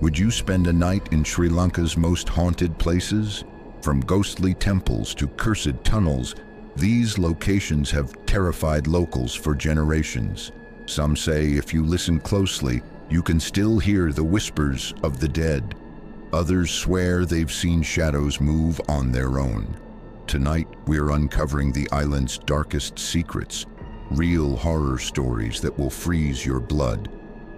Would you spend a night in Sri Lanka's most haunted places? From ghostly temples to cursed tunnels, these locations have terrified locals for generations. Some say if you listen closely, you can still hear the whispers of the dead. Others swear they've seen shadows move on their own. Tonight, we're uncovering the island's darkest secrets, real horror stories that will freeze your blood.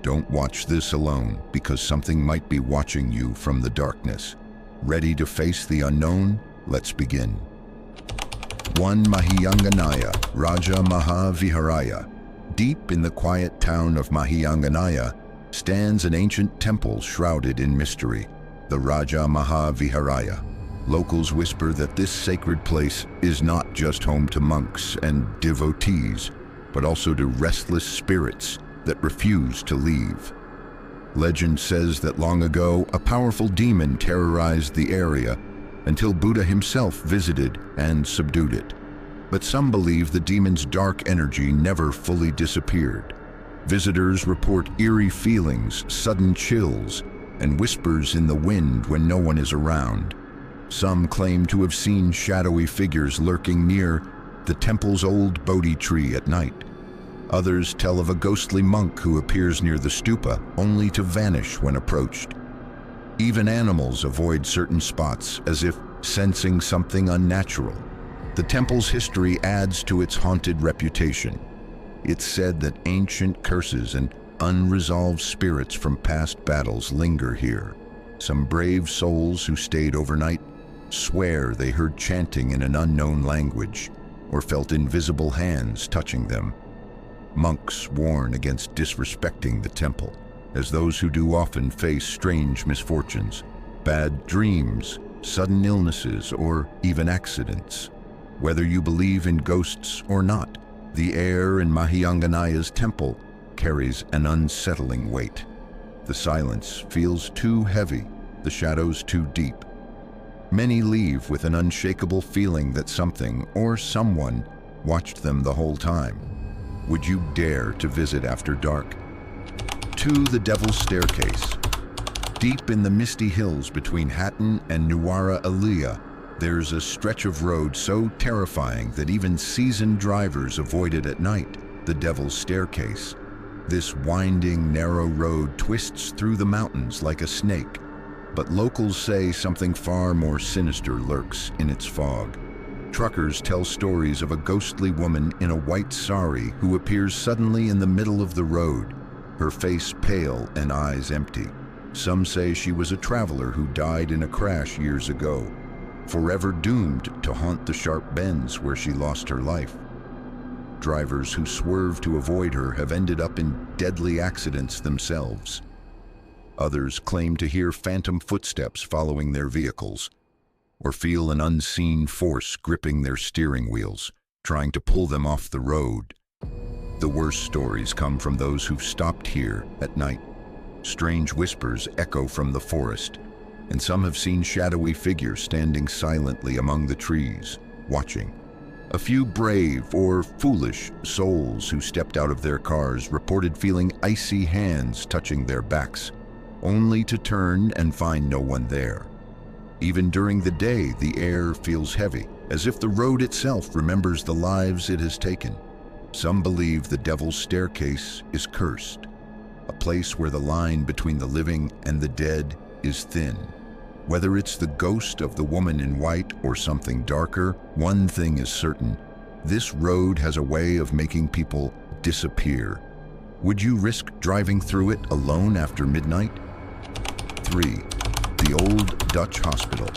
Don't watch this alone, because something might be watching you from the darkness. Ready to face the unknown? Let's begin. 1. Mahianganaya Raja Maha Viharaya. Deep in the quiet town of Mahianganaya stands an ancient temple shrouded in mystery, the Raja Maha Viharaya. Locals whisper that this sacred place is not just home to monks and devotees, but also to restless spirits that refuse to leave. Legend says that long ago, a powerful demon terrorized the area until Buddha himself visited and subdued it. But some believe the demon's dark energy never fully disappeared. Visitors report eerie feelings, sudden chills, and whispers in the wind when no one is around. Some claim to have seen shadowy figures lurking near the temple's old Bodhi tree at night. Others tell of a ghostly monk who appears near the stupa only to vanish when approached. Even animals avoid certain spots as if sensing something unnatural. The temple's history adds to its haunted reputation. It's said that ancient curses and unresolved spirits from past battles linger here. Some brave souls who stayed overnight swear they heard chanting in an unknown language or felt invisible hands touching them. Monks warn against disrespecting the temple, as those who do often face strange misfortunes, bad dreams, sudden illnesses, or even accidents. Whether you believe in ghosts or not, the air in Mahiyanganaya's temple carries an unsettling weight. The silence feels too heavy, the shadows too deep. Many leave with an unshakable feeling that something or someone watched them the whole time. Would you dare to visit after dark? 2. The Devil's Staircase. Deep in the misty hills between Hatton and Nuwara Eliya, there's a stretch of road so terrifying that even seasoned drivers avoid it at night, the Devil's Staircase. This winding, narrow road twists through the mountains like a snake, but locals say something far more sinister lurks in its fog. Truckers tell stories of a ghostly woman in a white sari who appears suddenly in the middle of the road, her face pale and eyes empty. Some say she was a traveler who died in a crash years ago, forever doomed to haunt the sharp bends where she lost her life. Drivers who swerve to avoid her have ended up in deadly accidents themselves. Others claim to hear phantom footsteps following their vehicles, or feel an unseen force gripping their steering wheels, trying to pull them off the road. The worst stories come from those who've stopped here at night. Strange whispers echo from the forest, and some have seen shadowy figures standing silently among the trees, watching. A few brave or foolish souls who stepped out of their cars reported feeling icy hands touching their backs, only to turn and find no one there. Even during the day, the air feels heavy, as if the road itself remembers the lives it has taken. Some believe the Devil's Staircase is cursed, a place where the line between the living and the dead is thin. Whether it's the ghost of the woman in white or something darker, one thing is certain: this road has a way of making people disappear. Would you risk driving through it alone after midnight? 3. The Old Dutch Hospital.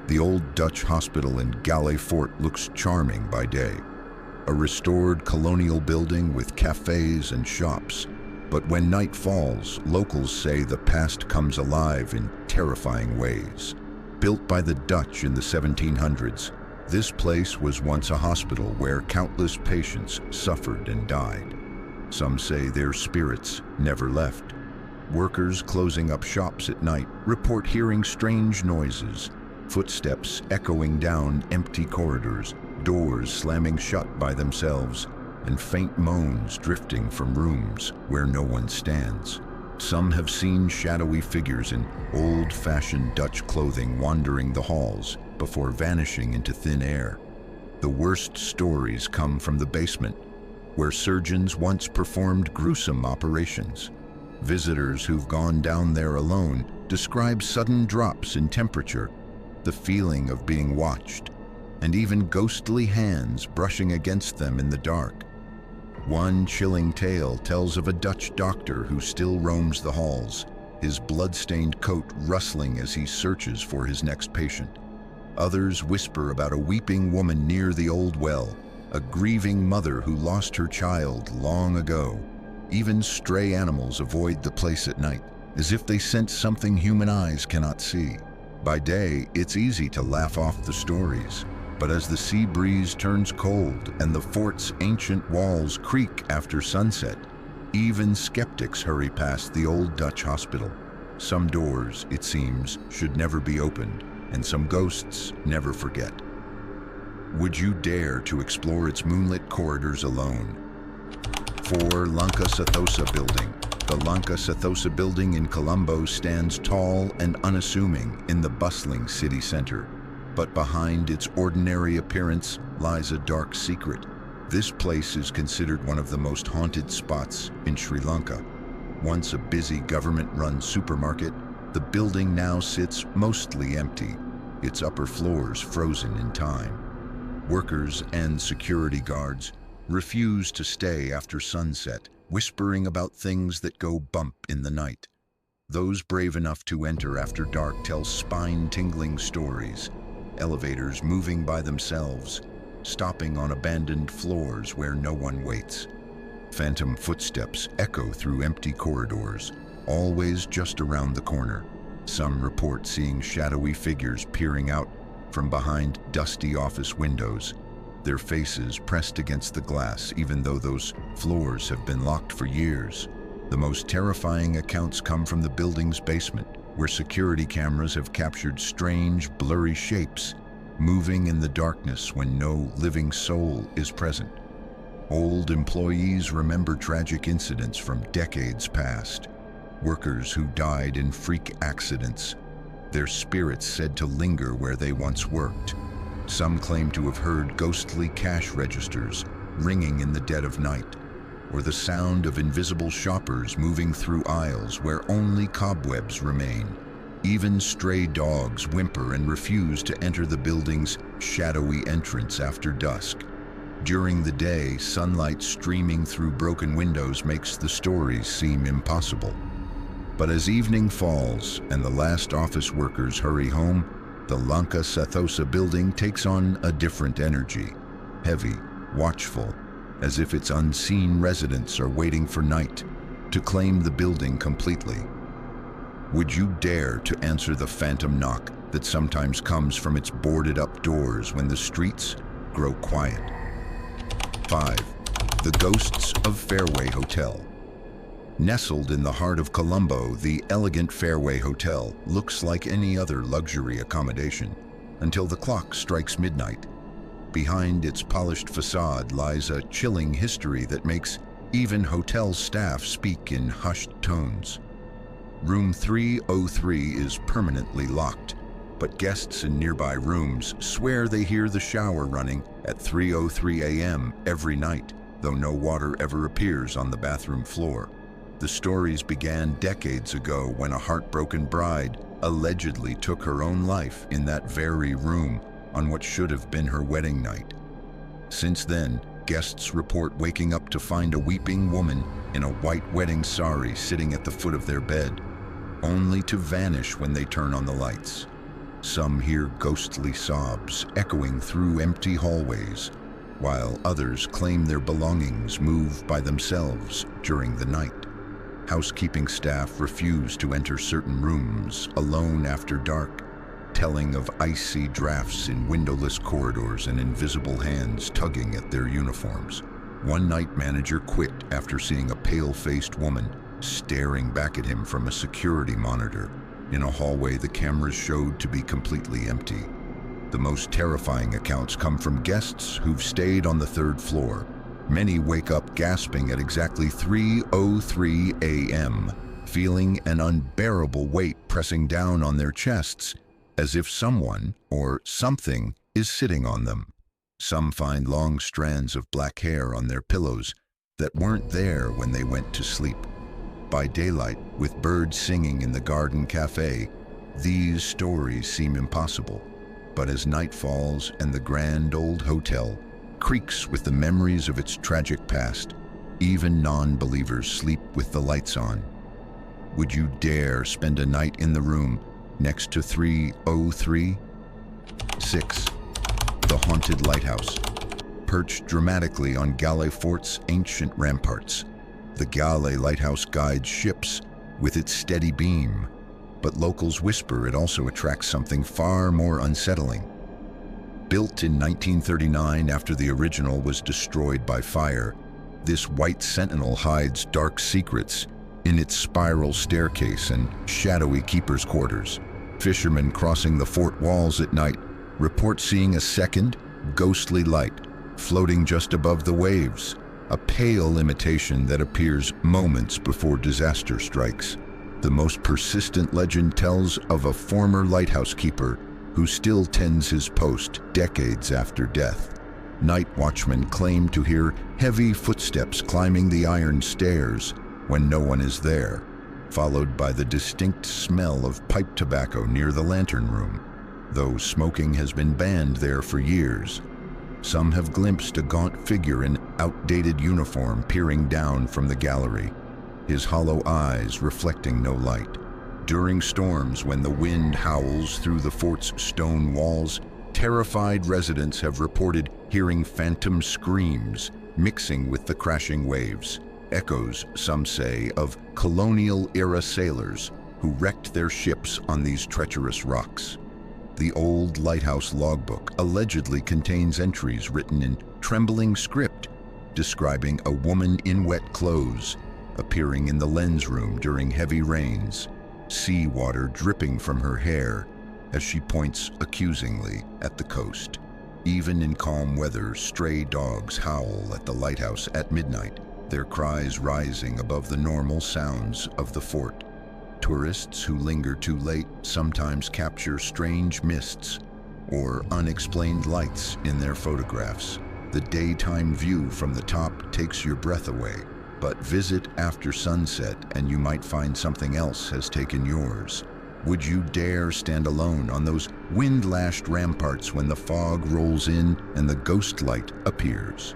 The Old Dutch Hospital in Galé Fort looks charming by day. A restored colonial building with cafes and shops. But when night falls, locals say the past comes alive in terrifying ways. Built by the Dutch in the 1700s, this place was once a hospital where countless patients suffered and died. Some say their spirits never left. Workers closing up shops at night report hearing strange noises, footsteps echoing down empty corridors, doors slamming shut by themselves, and faint moans drifting from rooms where no one stands. Some have seen shadowy figures in old-fashioned Dutch clothing wandering the halls before vanishing into thin air. The worst stories come from the basement, where surgeons once performed gruesome operations. Visitors who've gone down there alone describe sudden drops in temperature, the feeling of being watched, and even ghostly hands brushing against them in the dark. One chilling tale tells of a Dutch doctor who still roams the halls, his blood-stained coat rustling as he searches for his next patient. Others whisper about a weeping woman near the old well, a grieving mother who lost her child long ago. Even stray animals avoid the place at night, as if they sense something human eyes cannot see. By day, it's easy to laugh off the stories, but as the sea breeze turns cold and the fort's ancient walls creak after sunset, even skeptics hurry past the old Dutch hospital. Some doors, it seems, should never be opened, and some ghosts never forget. Would you dare to explore its moonlit corridors alone? 4. Lanca Satosa Building. The Lanca Satosa Building in Colombo stands tall and unassuming in the bustling city center. But behind its ordinary appearance lies a dark secret. This place is considered one of the most haunted spots in Sri Lanka. Once a busy government-run supermarket, the building now sits mostly empty, its upper floors frozen in time. Workers and security guards refuse to stay after sunset, whispering about things that go bump in the night. Those brave enough to enter after dark tell spine-tingling stories. Elevators moving by themselves, stopping on abandoned floors where no one waits. Phantom footsteps echo through empty corridors, always just around the corner. Some report seeing shadowy figures peering out from behind dusty office windows, their faces pressed against the glass even though those floors have been locked for years. The most terrifying accounts come from the building's basement, where security cameras have captured strange, blurry shapes moving in the darkness when no living soul is present. Old employees remember tragic incidents from decades past. Workers who died in freak accidents, their spirits said to linger where they once worked. Some claim to have heard ghostly cash registers ringing in the dead of night, or the sound of invisible shoppers moving through aisles where only cobwebs remain. Even stray dogs whimper and refuse to enter the building's shadowy entrance after dusk. During the day, sunlight streaming through broken windows makes the stories seem impossible. But as evening falls and the last office workers hurry home, the Lanca Satosa building takes on a different energy, heavy, watchful, as if its unseen residents are waiting for night to claim the building completely. Would you dare to answer the phantom knock that sometimes comes from its boarded-up doors when the streets grow quiet? 5. The Ghosts of Fairway Hotel. Nestled in the heart of Colombo, the elegant Fairway Hotel looks like any other luxury accommodation until the clock strikes midnight. Behind its polished facade lies a chilling history that makes even hotel staff speak in hushed tones. Room 303 is permanently locked, but guests in nearby rooms swear they hear the shower running at 3:03 a.m. every night, though no water ever appears on the bathroom floor. The stories began decades ago when a heartbroken bride allegedly took her own life in that very room on what should have been her wedding night. Since then, guests report waking up to find a weeping woman in a white wedding sari sitting at the foot of their bed, only to vanish when they turn on the lights. Some hear ghostly sobs echoing through empty hallways, while others claim their belongings move by themselves during the night. Housekeeping staff refuse to enter certain rooms alone after dark, telling of icy drafts in windowless corridors and invisible hands tugging at their uniforms. One night manager quit after seeing a pale-faced woman staring back at him from a security monitor in a hallway the cameras showed to be completely empty. The most terrifying accounts come from guests who've stayed on the third floor. Many wake up gasping at exactly 3:03 a.m., feeling an unbearable weight pressing down on their chests, as if someone or something is sitting on them. Some find long strands of black hair on their pillows that weren't there when they went to sleep. By daylight, with birds singing in the garden cafe, these stories seem impossible. But as night falls and the grand old hotel creaks with the memories of its tragic past, even non-believers sleep with the lights on. Would you dare spend a night in the room next to 303? 6. The Haunted Lighthouse. Perched dramatically on Gale Fort's ancient ramparts, the Gale Lighthouse guides ships with its steady beam, but locals whisper it also attracts something far more unsettling. Built in 1939 after the original was destroyed by fire, this white sentinel hides dark secrets in its spiral staircase and shadowy keeper's quarters. Fishermen crossing the fort walls at night report seeing a second, ghostly light floating just above the waves, a pale imitation that appears moments before disaster strikes. The most persistent legend tells of a former lighthouse keeper who still tends his post decades after death. Night watchmen claim to hear heavy footsteps climbing the iron stairs when no one is there, followed by the distinct smell of pipe tobacco near the lantern room, though smoking has been banned there for years. Some have glimpsed a gaunt figure in outdated uniform peering down from the gallery, his hollow eyes reflecting no light. During storms, when the wind howls through the fort's stone walls, terrified residents have reported hearing phantom screams mixing with the crashing waves, echoes, some say, of colonial-era sailors who wrecked their ships on these treacherous rocks. The old lighthouse logbook allegedly contains entries written in trembling script describing a woman in wet clothes appearing in the lens room during heavy rains, seawater dripping from her hair as she points accusingly at the coast. Even in calm weather, stray dogs howl at the lighthouse at midnight, their cries rising above the normal sounds of the fort. Tourists who linger too late sometimes capture strange mists or unexplained lights in their photographs. The daytime view from the top takes your breath away, but visit after sunset and you might find something else has taken yours. Would you dare stand alone on those wind-lashed ramparts when the fog rolls in and the ghost light appears?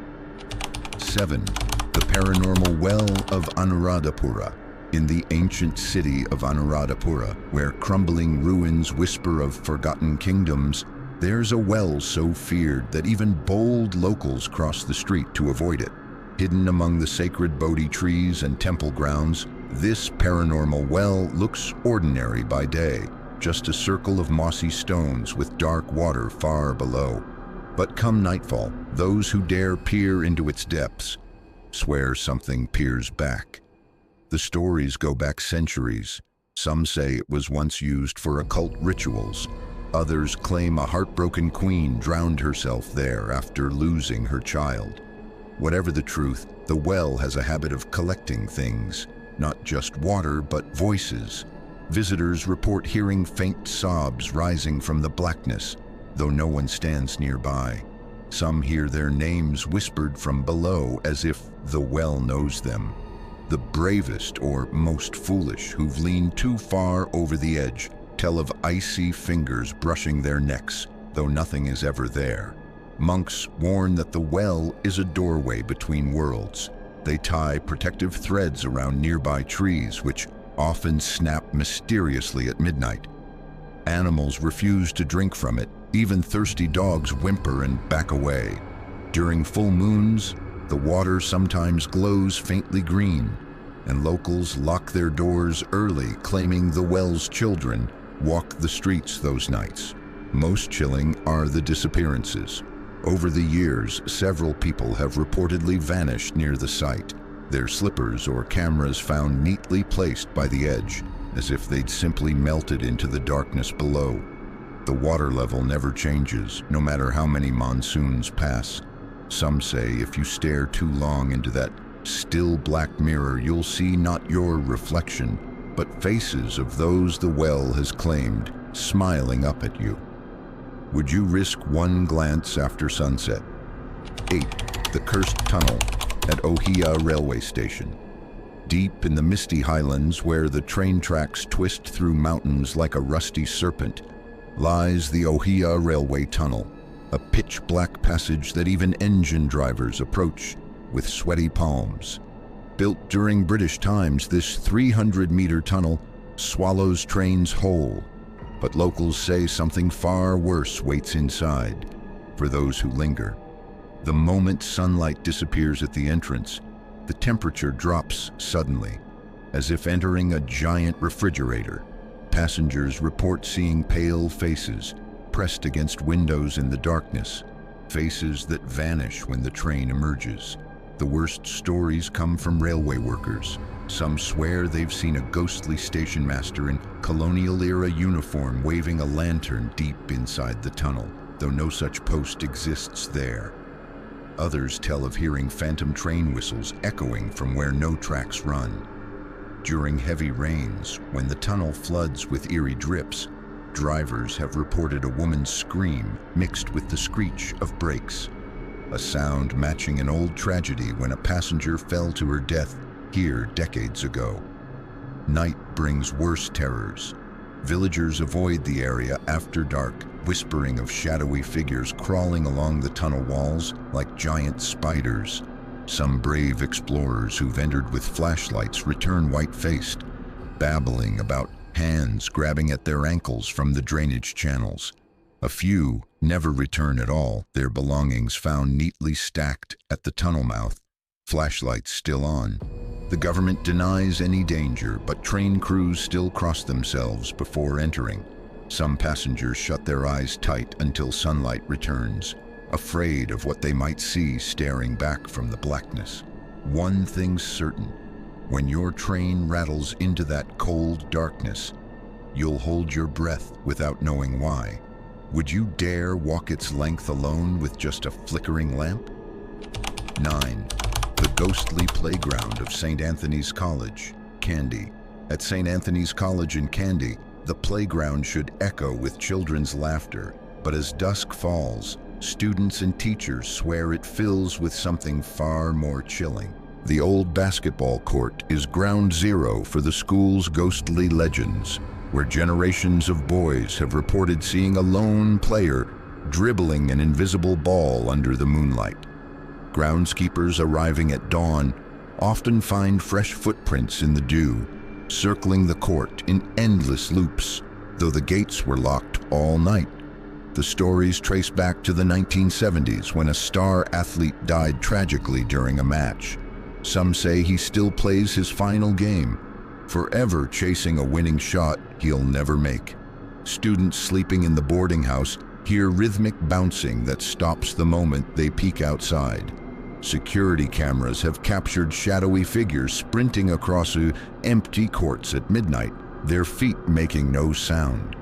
7. The Paranormal Well of Anuradapura. In the ancient city of Anuradapura, where crumbling ruins whisper of forgotten kingdoms, there's a well so feared that even bold locals cross the street to avoid it. Hidden among the sacred Bodhi trees and temple grounds, this paranormal well looks ordinary by day, just a circle of mossy stones with dark water far below. But come nightfall, those who dare peer into its depths swear something peers back. The stories go back centuries. Some say it was once used for occult rituals. Others claim a heartbroken queen drowned herself there after losing her child. Whatever the truth, the well has a habit of collecting things, not just water, but voices. Visitors report hearing faint sobs rising from the blackness, though no one stands nearby. Some hear their names whispered from below as if the well knows them. The bravest or most foolish who've leaned too far over the edge tell of icy fingers brushing their necks, though nothing is ever there. Monks warn that the well is a doorway between worlds. They tie protective threads around nearby trees, which often snap mysteriously at midnight. Animals refuse to drink from it. Even thirsty dogs whimper and back away. During full moons, the water sometimes glows faintly green, and locals lock their doors early, claiming the well's children walk the streets those nights. Most chilling are the disappearances. Over the years, several people have reportedly vanished near the site, their slippers or cameras found neatly placed by the edge, as if they'd simply melted into the darkness below. The water level never changes, no matter how many monsoons pass. Some say if you stare too long into that still black mirror, you'll see not your reflection, but faces of those the well has claimed, smiling up at you. Would you risk one glance after sunset? 8. The Cursed Tunnel at Ohia Railway Station. Deep in the misty highlands where the train tracks twist through mountains like a rusty serpent, lies the Ohia Railway Tunnel, a pitch-black passage that even engine drivers approach with sweaty palms. Built during British times, this 300-meter tunnel swallows trains whole, but locals say something far worse waits inside for those who linger. The moment sunlight disappears at the entrance, the temperature drops suddenly, as if entering a giant refrigerator. Passengers report seeing pale faces pressed against windows in the darkness, faces that vanish when the train emerges. The worst stories come from railway workers. Some swear they've seen a ghostly station master in colonial-era uniform waving a lantern deep inside the tunnel, though no such post exists there. Others tell of hearing phantom train whistles echoing from where no tracks run. During heavy rains, when the tunnel floods with eerie drips, drivers have reported a woman's scream mixed with the screech of brakes, a sound matching an old tragedy when a passenger fell to her death here decades ago. Night brings worse terrors. Villagers avoid the area after dark, whispering of shadowy figures crawling along the tunnel walls like giant spiders. Some brave explorers who've entered with flashlights return white-faced, babbling about hands grabbing at their ankles from the drainage channels. A few never return at all, their belongings found neatly stacked at the tunnel mouth, flashlights still on. The government denies any danger, but train crews still cross themselves before entering. Some passengers shut their eyes tight until sunlight returns, afraid of what they might see staring back from the blackness. One thing's certain: when your train rattles into that cold darkness, you'll hold your breath without knowing why. Would you dare walk its length alone with just a flickering lamp? 9. The ghostly playground of St. Anthony's College, Kandy. At St. Anthony's College in Kandy, the playground should echo with children's laughter, but as dusk falls, students and teachers swear it fills with something far more chilling. The old basketball court is ground zero for the school's ghostly legends, where generations of boys have reported seeing a lone player dribbling an invisible ball under the moonlight. Groundskeepers arriving at dawn often find fresh footprints in the dew, circling the court in endless loops, though the gates were locked all night. The stories trace back to the 1970s when a star athlete died tragically during a match. Some say he still plays his final game, forever chasing a winning shot he'll never make. Students sleeping in the boarding house hear rhythmic bouncing that stops the moment they peek outside. Security cameras have captured shadowy figures sprinting across empty courts at midnight, their feet making no sound.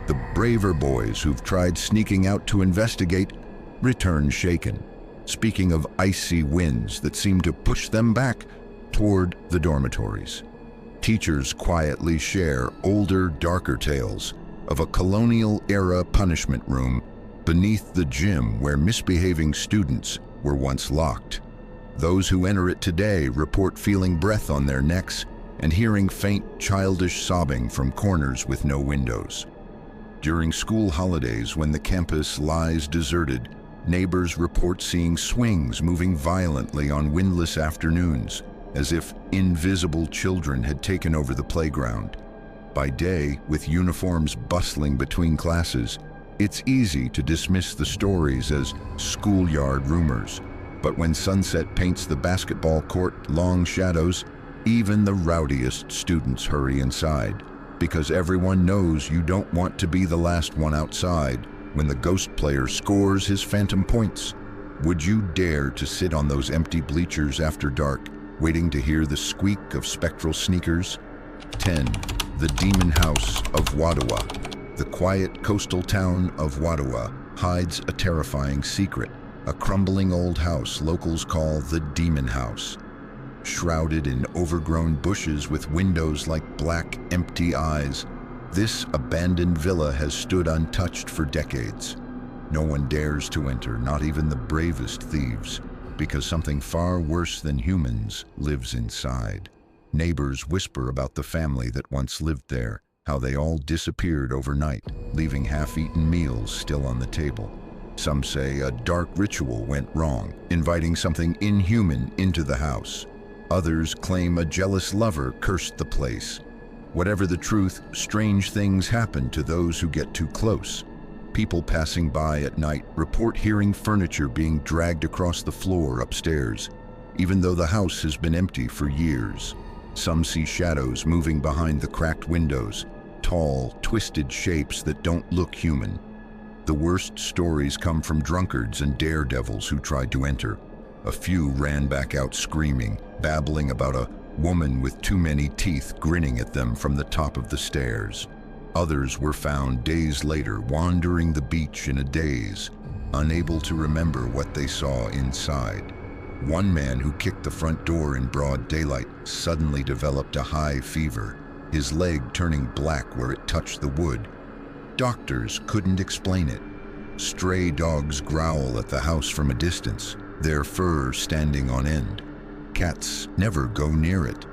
The braver boys who've tried sneaking out to investigate return shaken, speaking of icy winds that seem to push them back toward the dormitories. Teachers quietly share older, darker tales of a colonial-era punishment room beneath the gym where misbehaving students were once locked. Those who enter it today report feeling breath on their necks and hearing faint, childish sobbing from corners with no windows. During school holidays, when the campus lies deserted, neighbors report seeing swings moving violently on windless afternoons, as if invisible children had taken over the playground. By day, with uniforms bustling between classes, it's easy to dismiss the stories as schoolyard rumors. But when sunset paints the basketball court long shadows, even the rowdiest students hurry inside, because everyone knows you don't want to be the last one outside when the ghost player scores his phantom points. Would you dare to sit on those empty bleachers after dark, waiting to hear the squeak of spectral sneakers? 10. The Demon House of Wadawa. The quiet coastal town of Wadawa hides a terrifying secret, a crumbling old house locals call the Demon House. shrouded in overgrown bushes with windows like black, empty eyes. This abandoned villa has stood untouched for decades. No one dares to enter, not even the bravest thieves, because something far worse than humans lives inside. Neighbors whisper about the family that once lived there, how they all disappeared overnight, leaving half-eaten meals still on the table. Some say a dark ritual went wrong, inviting something inhuman into the house. Others claim a jealous lover cursed the place. Whatever the truth, strange things happen to those who get too close. People passing by at night report hearing furniture being dragged across the floor upstairs, even though the house has been empty for years. Some see shadows moving behind the cracked windows, tall, twisted shapes that don't look human. The worst stories come from drunkards and daredevils who tried to enter. A few ran back out screaming, babbling about a woman with too many teeth grinning at them from the top of the stairs. Others were found days later wandering the beach in a daze, unable to remember what they saw inside. One man who kicked the front door in broad daylight suddenly developed a high fever, his leg turning black where it touched the wood. Doctors couldn't explain it. Stray dogs growl at the house from a distance, their fur standing on end. Cats never go near it.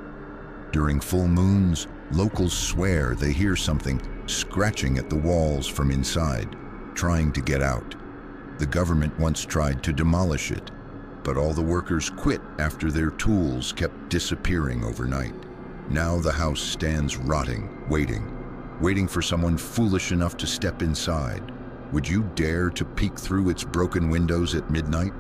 During full moons, locals swear they hear something scratching at the walls from inside, trying to get out. The government once tried to demolish it, but all the workers quit after their tools kept disappearing overnight. Now the house stands rotting, waiting for someone foolish enough to step inside. Would you dare to peek through its broken windows at midnight?